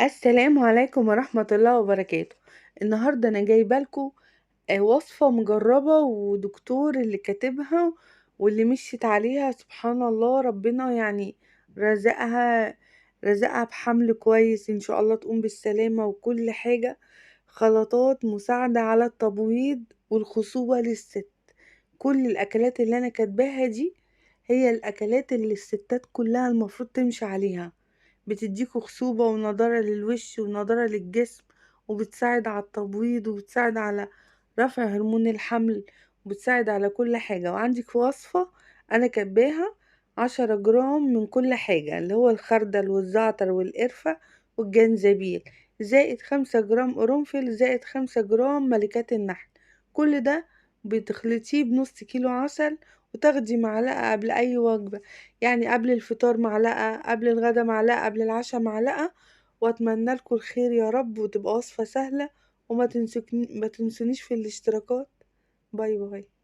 السلام عليكم ورحمة الله وبركاته. النهاردة أنا جايبة لكم وصفة مجربة ودكتور اللي كاتبها واللي مشيت عليها، سبحان الله، ربنا يعني رزقها رزقها بحمل كويس إن شاء الله، تقوم بالسلامة وكل حاجة. خلطات مساعدة على التبويض والخصوبة للست. كل الأكلات اللي أنا كاتباها دي هي الأكلات اللي الستات كلها المفروض تمشي عليها. بتديكوا خصوبة ونضارة للوش ونضارة للجسم، وبتساعد على التبويض، وبتساعد على رفع هرمون الحمل، وبتساعد على كل حاجة. وعندك وصفة أنا كاتباها 10 جرام من كل حاجة، اللي هو الخردل والزعتر والقرفة والجنزبيل، زائد 5 جرام قرنفل، زائد 5 جرام ملكات النحل. كل ده بتخلطيه بنص كيلو عسل، وتاخدي معلقة قبل أي وجبة، يعني قبل الفطار معلقة، قبل الغدا معلقة، قبل العشاء معلقة. واتمنى لكم الخير يا رب، وتبقى وصفة سهلة. وما تنسونيش في الاشتراكات. باي باي.